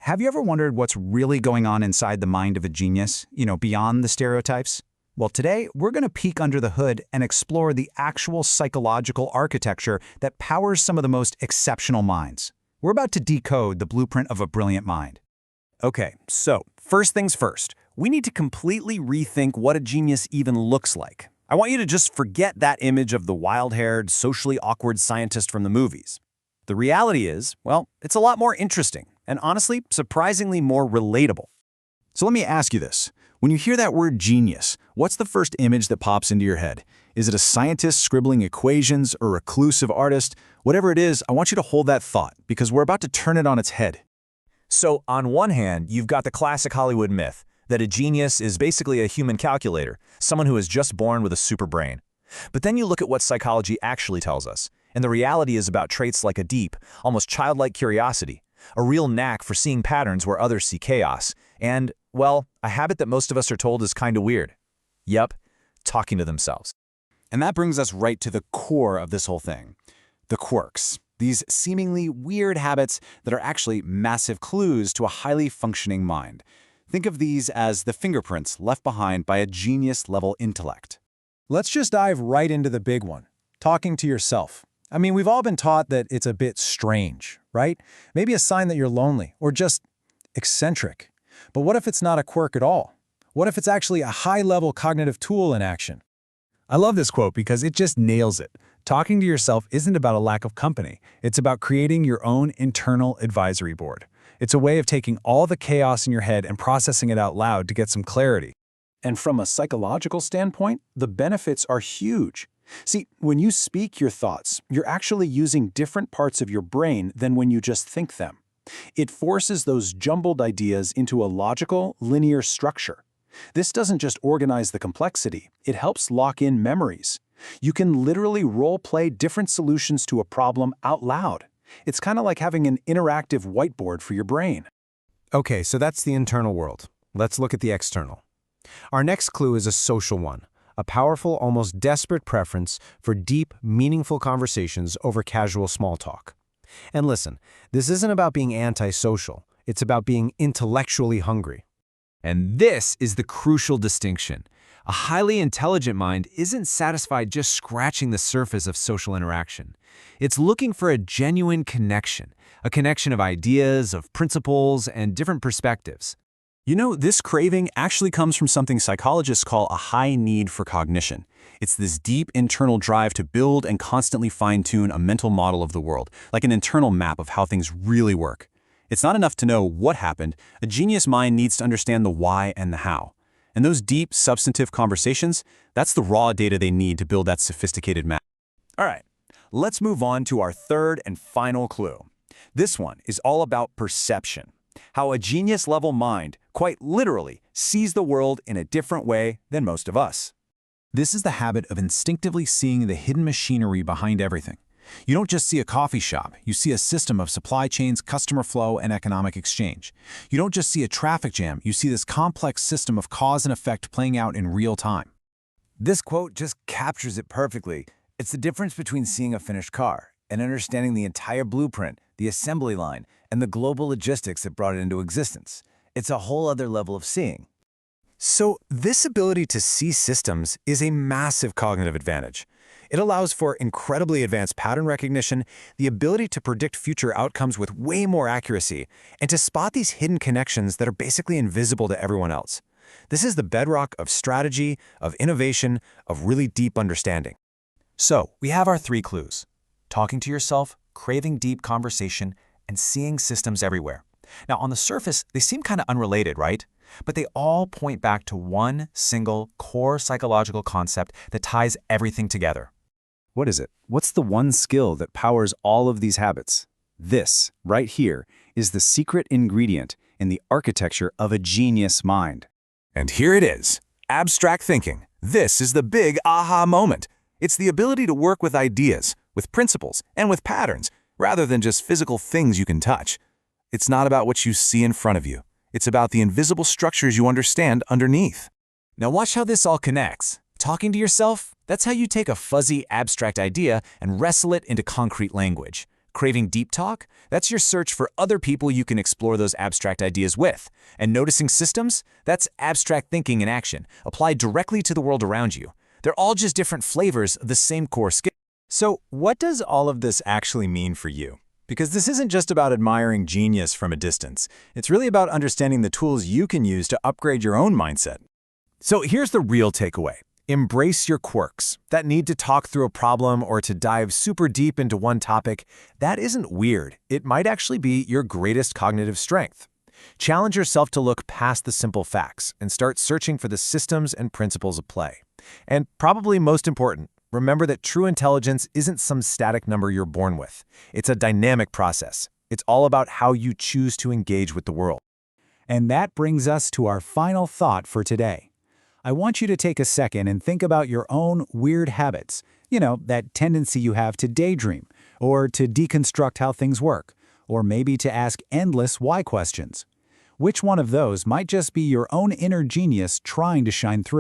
Have you ever wondered what's really going on inside the mind of a genius, beyond the stereotypes? Well, today, we're going to peek under the hood and explore the actual psychological architecture that powers some of the most exceptional minds. We're about to decode the blueprint of a brilliant mind. Okay, so first things first, we need to completely rethink what a genius even looks like. I want you to just forget that image of the wild-haired, socially awkward scientist from the movies. The reality is, well, it's a lot more interesting and honestly, surprisingly more relatable. So let me ask you this. When you hear that word genius, what's the first image that pops into your head? Is it a scientist scribbling equations, a reclusive artist? Whatever it is, I want you to hold that thought because we're about to turn it on its head. So on one hand, you've got the classic Hollywood myth that a genius is basically a human calculator, someone who is just born with a super brain. But then you look at what psychology actually tells us, and the reality is about traits like a deep, almost childlike curiosity, a real knack for seeing patterns where others see chaos, and, well, a habit that most of us are told is kinda weird. Yep, talking to themselves. And that brings us right to the core of this whole thing. The quirks. These seemingly weird habits that are actually massive clues to a highly functioning mind. Think of these as the fingerprints left behind by a genius-level intellect. Let's just dive right into the big one, talking to yourself. I mean, we've all been taught that it's a bit strange, right? Maybe a sign that you're lonely or just eccentric. But what if it's not a quirk at all? What if it's actually a high-level cognitive tool in action? I love this quote because it just nails it. Talking to yourself isn't about a lack of company. It's about creating your own internal advisory board. It's a way of taking all the chaos in your head and processing it out loud to get some clarity. And from a psychological standpoint, the benefits are huge. See, when you speak your thoughts, you're actually using different parts of your brain than when you just think them. It forces those jumbled ideas into a logical, linear structure. This doesn't just organize the complexity, it helps lock in memories. You can literally role-play different solutions to a problem out loud. It's kind of like having an interactive whiteboard for your brain. Okay, so that's the internal world. Let's look at the external. Our next clue is a social one, a powerful, almost desperate preference for deep, meaningful conversations over casual small talk. And listen, this isn't about being antisocial. It's about being intellectually hungry. And this is the crucial distinction. A highly intelligent mind isn't satisfied just scratching the surface of social interaction. It's looking for a genuine connection, a connection of ideas, of principles, and different perspectives. You know, this craving actually comes from something psychologists call a high need for cognition. It's this deep internal drive to build and constantly fine-tune a mental model of the world, like an internal map of how things really work. It's not enough to know what happened. A genius mind needs to understand the why and the how. And those deep, substantive conversations, that's the raw data they need to build that sophisticated map. All right, let's move on to our third and final clue. This one is all about perception. How a genius-level mind, quite literally, sees the world in a different way than most of us. This is the habit of instinctively seeing the hidden machinery behind everything. You don't just see a coffee shop, you see a system of supply chains, customer flow, and economic exchange. You don't just see a traffic jam, you see this complex system of cause and effect playing out in real time. This quote just captures it perfectly. It's the difference between seeing a finished car and understanding the entire blueprint, the assembly line, and the global logistics that brought it into existence. It's a whole other level of seeing. So this ability to see systems is a massive cognitive advantage. It allows for incredibly advanced pattern recognition, the ability to predict future outcomes with way more accuracy, and to spot these hidden connections that are basically invisible to everyone else. This is the bedrock of strategy, of innovation, of really deep understanding. So, we have our three clues: talking to yourself, craving deep conversation, and seeing systems everywhere. Now, on the surface, they seem kind of unrelated, right? But they all point back to one single core psychological concept that ties everything together. What is it? What's the one skill that powers all of these habits? This, right here, is the secret ingredient in the architecture of a genius mind. And here it is, abstract thinking. This is the big aha moment. It's the ability to work with ideas, with principles, and with patterns, rather than just physical things you can touch. It's not about what you see in front of you. It's about the invisible structures you understand underneath. Now watch how this all connects. Talking to yourself, that's how you take a fuzzy, abstract idea and wrestle it into concrete language. Craving deep talk? That's your search for other people you can explore those abstract ideas with. And noticing systems? That's abstract thinking in action, applied directly to the world around you. They're all just different flavors of the same core skill. So what does all of this actually mean for you? Because this isn't just about admiring genius from a distance. It's really about understanding the tools you can use to upgrade your own mindset. So here's the real takeaway. Embrace your quirks. That need to talk through a problem or to dive super deep into one topic, that isn't weird. It might actually be your greatest cognitive strength. Challenge yourself to look past the simple facts and start searching for the systems and principles of play. And probably most important, remember that true intelligence isn't some static number you're born with. It's a dynamic process. It's all about how you choose to engage with the world. And that brings us to our final thought for today. I want you to take a second and think about your own weird habits. You know, that tendency you have to daydream, or to deconstruct how things work, or maybe to ask endless why questions. Which one of those might just be your own inner genius trying to shine through?